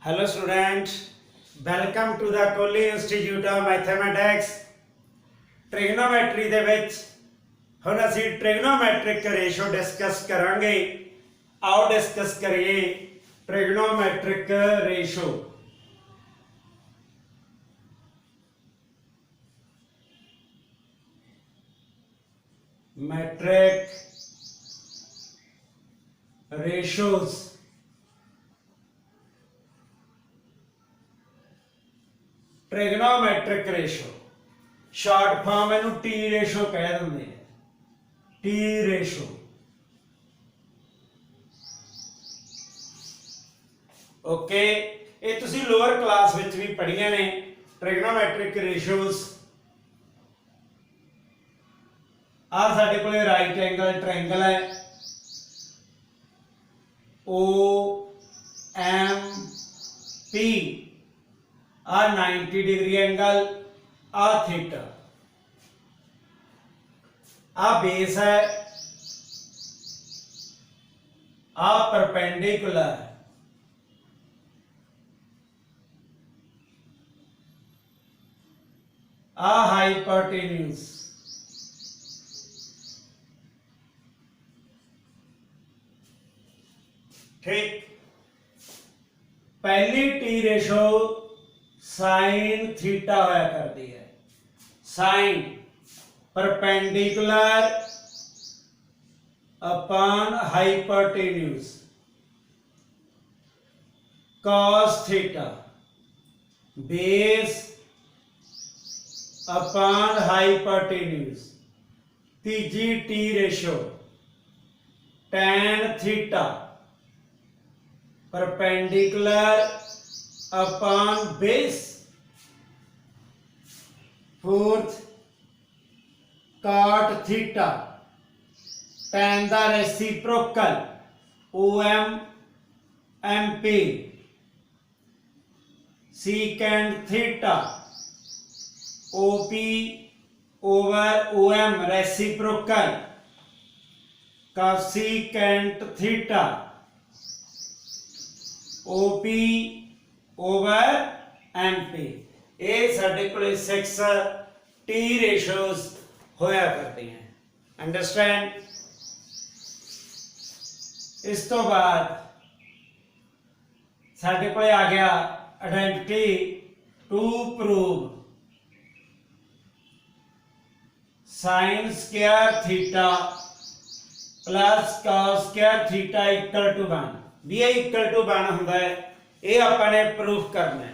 Hello student, welcome to the Kohli Institute of Mathematics. Trigonometry ਦੇ ਵਿੱਚ ਹੁਣ ਅਸੀਂ trigonometric ratio discuss ਕਰਾਂਗੇ। आओ discuss करिए trigonometric ratio। metric ratios trigonometric ratio short form इनू टी रेशो कह देंगे टी रेशो ओके ये तुसी लोअर क्लास विच भी पढ़िया ने ट्रिगनोमेट्रिक रेशोस आ साडे कोले राइट एंगल ट्रायंगल है ओ एम पी आ 90 डिग्री एंगल आ थीटा आ बेस है आ परपेंडिकुलर आ हाइपोटेन्यूज ठीक। पहली टी रेशो साइन थीटा होया करती है sine perpendicular upon hypotenuse cos theta base upon hypotenuse. तीजी T ratio tan theta perpendicular upon base. Fourth cot theta tan दा reciprocal OM MP। secant theta OP over OM reciprocal cosecant theta OP over MP। ये साढ़े को 6 T ratios होया करते हैं। Understand. इस तो बाद साढ़े को आ गया identity to prove sine square theta plus cos square theta equal to 1 भी ये इक्वल टू 1 होता है। ये अपने प्रूफ करना है।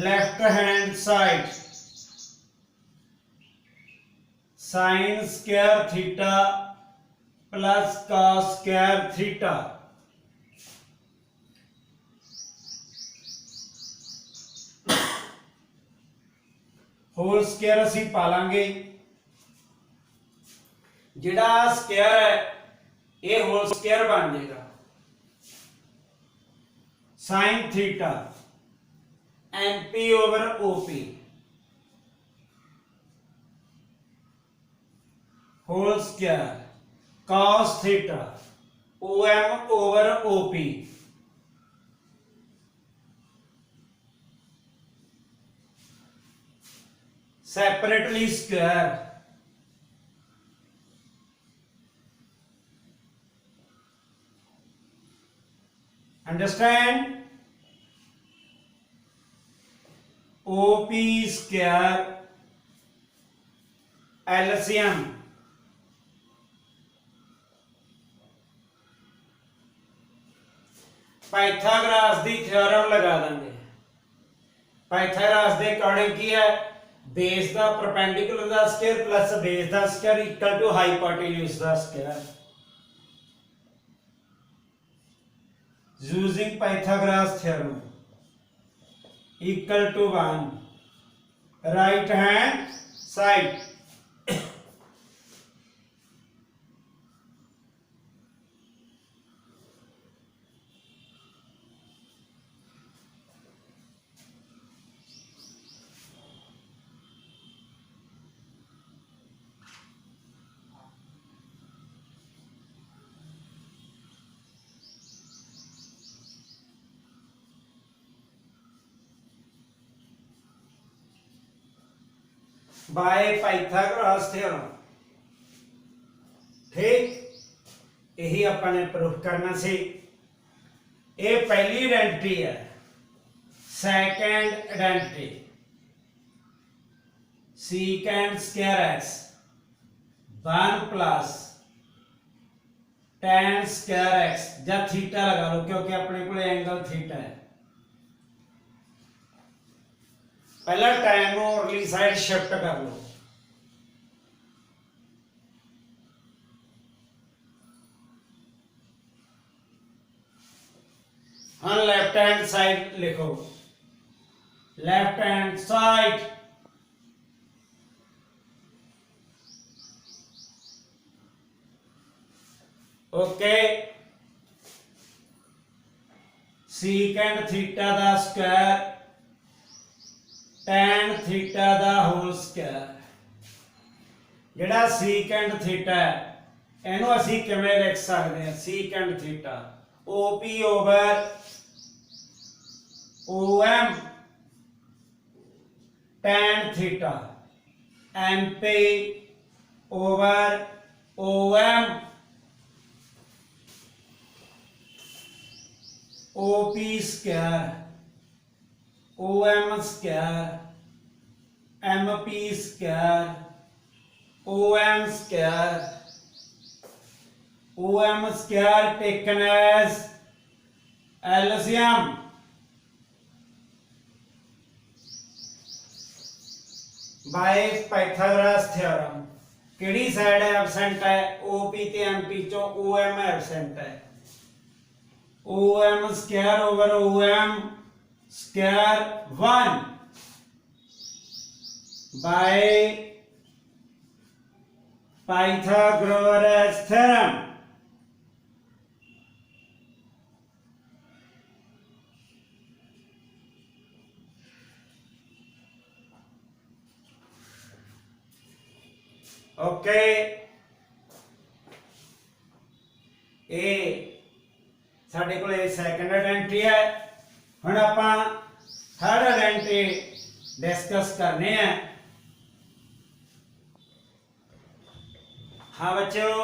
Left hand side sine square theta plus cos square theta whole square असी पालांगे। जिहड़ा स्क्वायर है ये होल स्क्वायर बन जाएगा। Sine theta MP over OP whole square cos theta OM over OP separately square understand. OP square LCM Pythagoras दी theorem लगा देंगे। पाइथागोरस दे अकॉर्डिंग की है बेस दा परपेंडिकुलर दा स्क्वायर प्लस बेस दा स्क्वायर इक्वल टू हाइपोटेन्यूज दा square. Using Pythagoras theorem equal to 1 right hand side। Bye Pythagoras theorem. ठीक, यही अपने प्रूफ करना सी। ये पहली आइडेंटिटी है। Second identity secant square x 1 plus tan square x या थीटा लगा लो क्योंकि अपने को एंगल थीटा है। पहला tan को अगली साइड शिफ्ट कर लो। हाँ, लेफ्ट हैंड साइड लिखो, left hand side okay. Secant theta दा स्क्वायर tan थीटा दा होल स्क्वायर। जिहड़ा सीकेंड थीटा है इहनूं असीं किवें लिख सकते हैं? Secant theta OP over OM tan theta MP over OM OP square OM square MP square OM square OM square taken as LCM by Pythagoras theorem. किहड़ी side absent है? OP ते MP चो OM एबसेंट है। OM square over OM square 1 by Pythagoras theorem. Okay, ए साडे कोल second identity है। हुण आपां थर्ड आइडेंटिटी डिस्कस करने हैं। हाँ बच्चों,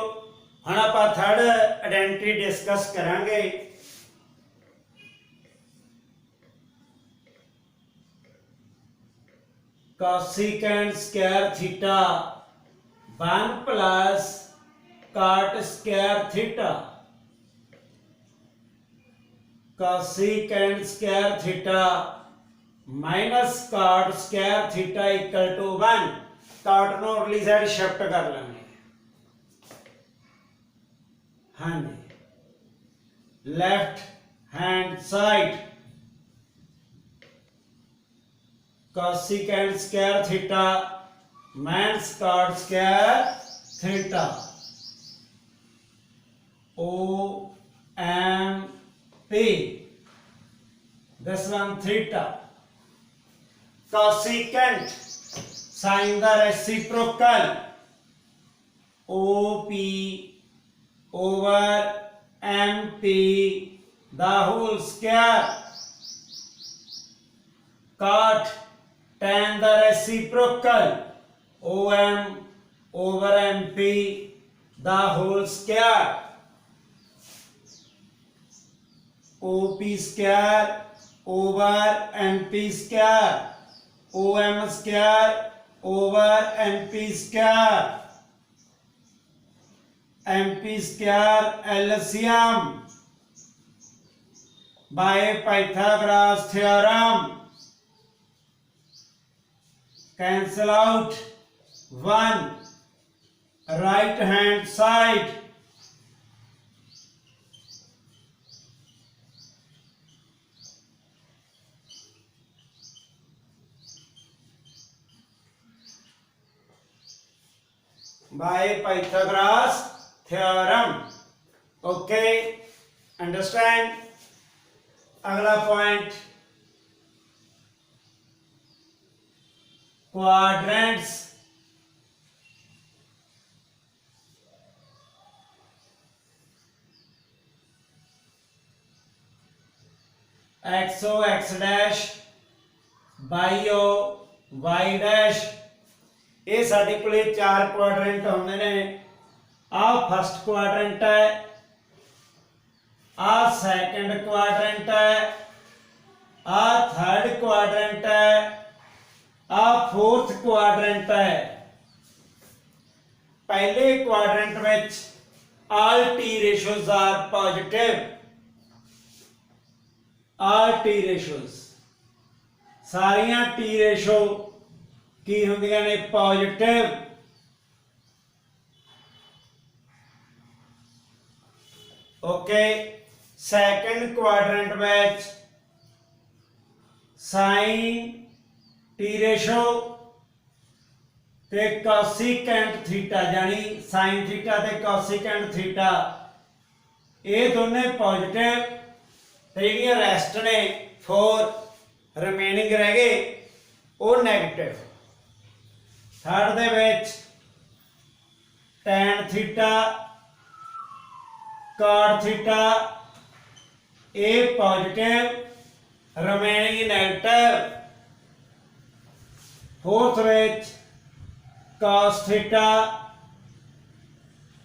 हुण आपां थर्ड आइडेंटिटी डिस्कस करांगे। Cosecant square theta 1 plus cot square theta cosecant square theta minus cot square theta equal to 1। cot नो अगली साइड शिफ्ट कर लेंगे। हाँ जी, left hand side cosecant square theta minus cot square theta OMP, this one theta, cosecant sin the reciprocal OP over MP the whole square, cot tan the reciprocal OM over MP the whole square, OP square over MP square OM square over MP square MP square LCM by Pythagoras theorem. Cancel out 1 right hand side by Pythagoras theorem। Okay, understand. अगला point quadrants. XO X dash, YO Y dash ये साडे कोले चार quadrant होंदे ने। आ first quadrant है, आ second quadrant है, आ third quadrant है, आ फोर्थ क्वाड्रेंट है। पहले क्वाड्रेंट में all T ratios are positive, all T ratios सारियां T रेशो की होंदियां ने पॉजिटिव। ओके, सैकेंड क्वाड्रेंट में साइन T रेशो ते कोसिकेंट थीटा यानी साइन थीटा ते कोसिकेंट थीटा ये दोनों पॉजिटिव ते जिहड़ियां रेस्ट ने 4 रिमेनिंग रह गए वो नैगेटिव। थर्ड दे विच टैन थीटा कॉट थीटा ये पॉजिटिव रिमेनिंग नैगेटिव। फोर्थ विच cos थीटा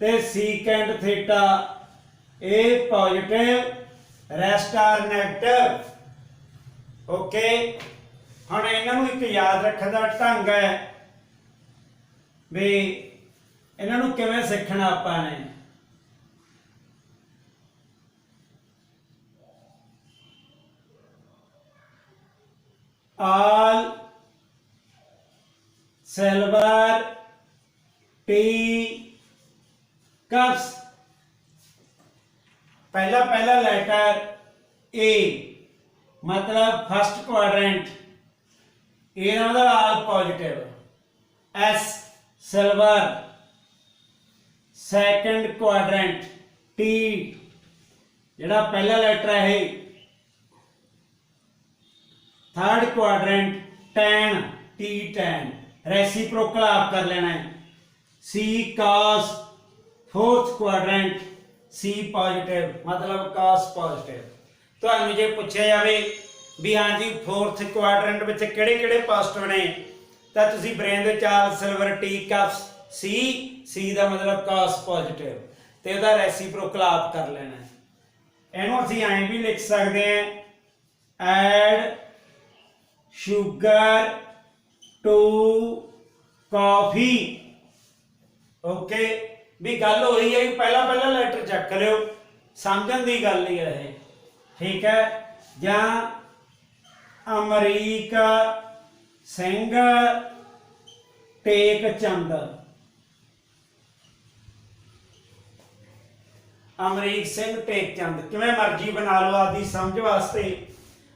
ते सीकेंट थीटा ए positive rest are negative. Okay, हुण इन्हां नूं एक याद रखण दा ढंग है भी इन्हां नूं किवें सिੱਖਣਾ आपां ने। all silver tea cups, पहला पहला लेटर ए मतलब फर्स्ट क्वाड्रेंट ए दा मतलब all positive. S silver second quadrant T जिहड़ा पहला लेटर है third quadrant tan T tan reciprocal आप कर लेना है। सी कॉस फोर्थ क्वाड्रेंट सी पॉजिटिव मतलब कॉस पॉजिटिव। तो जे पूछा जाए भी हाँ जी फोर्थ क्वाड्रेंट में किहड़े पॉजिटिव ने तो तुसीं ब्रेन दे चाल सिल्वर टी कप्स सी का मतलब कॉस पॉजिटिव तो वह रेसिप्रोकल आप कर लेना है। इनू असीं ऐं भी लिख सकते हैं add sugar to coffee. Okay, भी गल हो रही है पहला पहला लैटर चक लियो समझण की गल ही है। ठीक है, जां अमरीक सिंह टेक चंद। अमरीक सिंह टेक चंद किवें मर्जी बना लो आपकी समझ वास्ते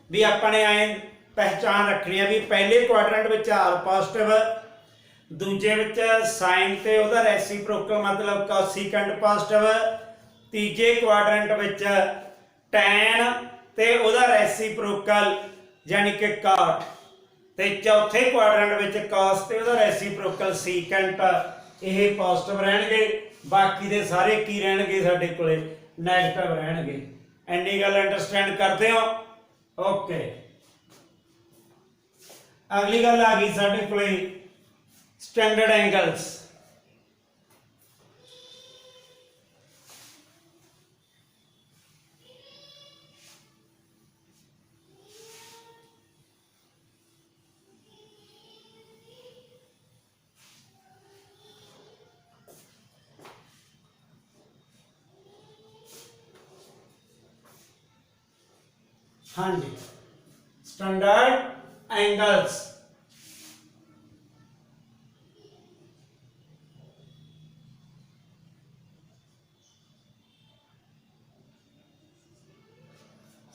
भी अपने आए पहचान रखनी है भी पहले क्वाड्रेंट में आल पॉजिटिव, दूजे साइन ते उहदा रेसिप्रोकल मतलब कोसिकेंट पॉजिटिव, तीजे क्वाड्रेंट में टैन ते उहदा रेसिप्रोकल यानी कि कॉट, ते चौथे क्वाड्रेंट में कॉस ते उहदा रेसिप्रोकल सीकेंट ये पॉजिटिव रहणगे। बाकी दे सारे की रहणगे साडे कोले नैगेटिव रहणगे। इन्नी गल अंडरस्टैंड करते हो? ओके, अगली गल आ गई साडे कोले स्टैंडर्ड एंगल्स। हाँ जी, standard angles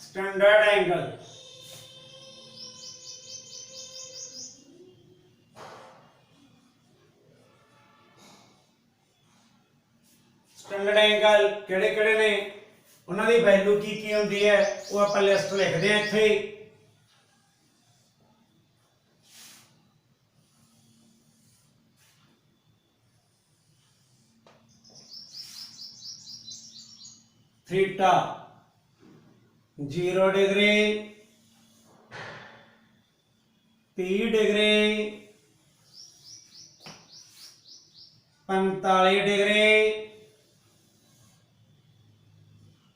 standard angle standard angle किहड़े-किहड़े ने उन्हां दी वैल्यू की होंदी है वो आपां लिस्ट लिखदे हैं इत्थे। Theta 0 degree 30 degree 45 degree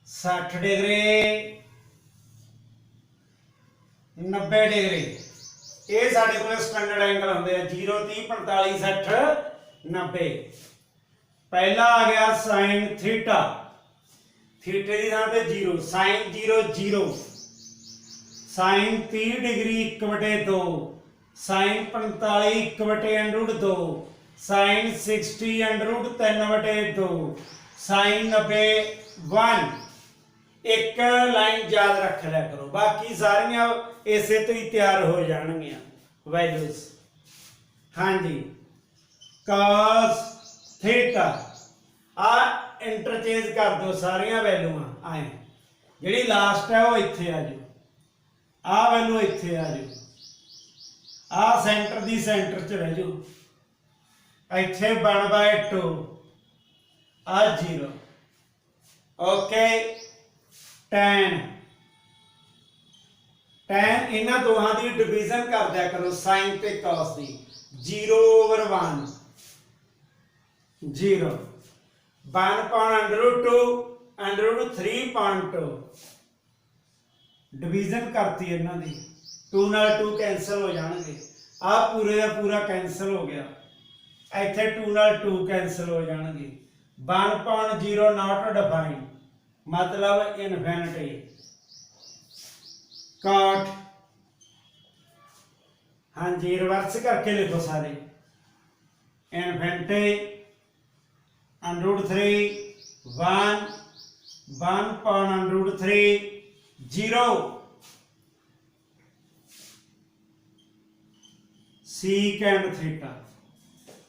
60 degree 90 degree ये साढ़े को स्टैंडर्ड एंगल होंगे 0 30 45 60 90। पहला आ गया साइन थीटा थीटे की थां ते 0 sine 0 0 sine 30 degree 1/2 sine 45 1/√2 sine 60 √3/2 sine 90 1। एक लाइन याद रख लिया करो बाकी सारियां इसे तो ही तैयार हो जाएंगियां वैल्यूज। हाँ जी cos थीटा आ इंटरचेंज कर दो सारियां वैल्यूआं आए जिहड़ी लास्ट है वो इत्थे आ जाओ आ वैल्यू इत्थे आ जाओ आ सेंटर दी सेंटर च रह जाओ इत्थे 1/2 आ 0 ओके। tan इन्हां दोहां दी डिवीजन कर दिया करो साइन ते cos दी 0/1 0 1/√2 √3/2 डिवीजन करती इन्हां दी 2 नाल 2 कैंसल हो जाएंगे आ पूरे का पूरा कैंसल हो गया इत्थे 2 नाल 2 कैंसल हो जाएंगे 1/0 नॉट डिफाइंड मतलब इनफिनिटी cot। हाँ जी रिवर्स करके लिखो सारे इनफिनिटी √3 1 1/√3 0 secant थीटा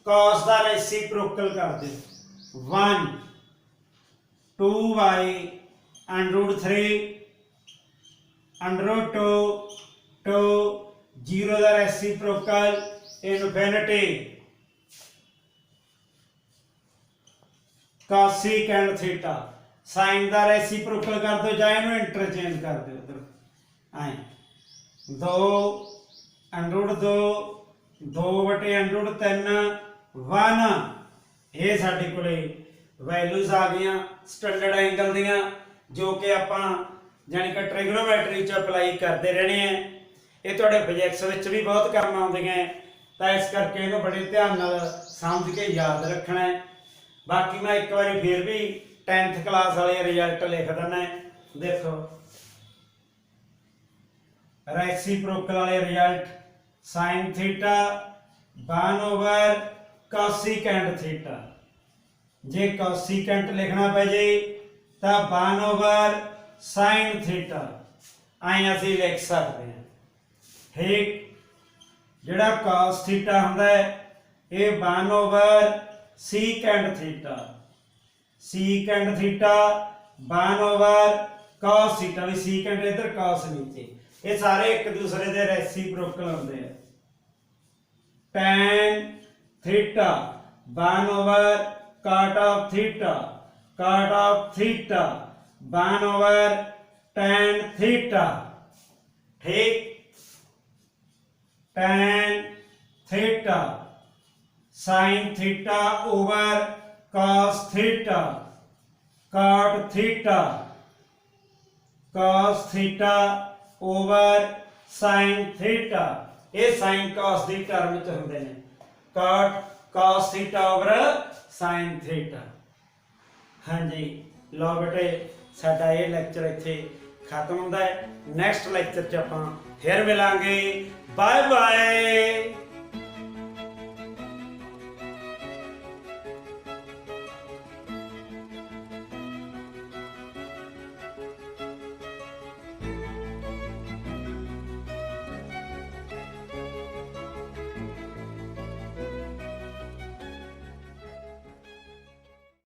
cos का रेसिप्रोकल कर दो 1 2y √3 √2 2 0 का reciprocal infinity cosecant theta sine का रेसिप्रोकल कर दो जाए इन्हें इंटरचेंज कर दो उधर आए 2 √2 2/√3 1 ये साडे कोले वैल्यूज आ गई स्टैंडर्ड एंगल दियां जो कि आपां जानी कि ट्रिग्नोमैट्री च अप्लाई करते रहने हैं ये तुहाडे फिजिक्स विच भी बहुत काम आउंदियां तां इस करके इहनूं बड़े ध्यान नाल समझ के याद रखना है। बाकी मैं एक बार फिर भी 10th क्लास वाले रिजल्ट लिख दिना देखो रेसिप्रोकल वाले result sine theta 1/cosecant theta जे cosecant लिखना पे जी तो 1/sin थीटा आए असीं लिख सकते हैं ठीक। जिहड़ा cos थीटा हुंदा है ये 1/secant theta secant theta 1/cos theta भी secant इधर cos नीचे ये सारे एक दूसरे दे रेसिप्रोकल होंदे हैं। tan theta 1/cot of theta 1/tan theta ठीक। tan theta sin theta over cos theta cot theta cos theta over sin theta ये sin cos दी टर्म च हुंदे ने cot cos theta over sin theta। हाँ जी लो बेटे साडा ये lecture इत्थे खत्म होंदा है। नैक्सट लैक्चर च आपां फिर मिलांगे बाय बाय।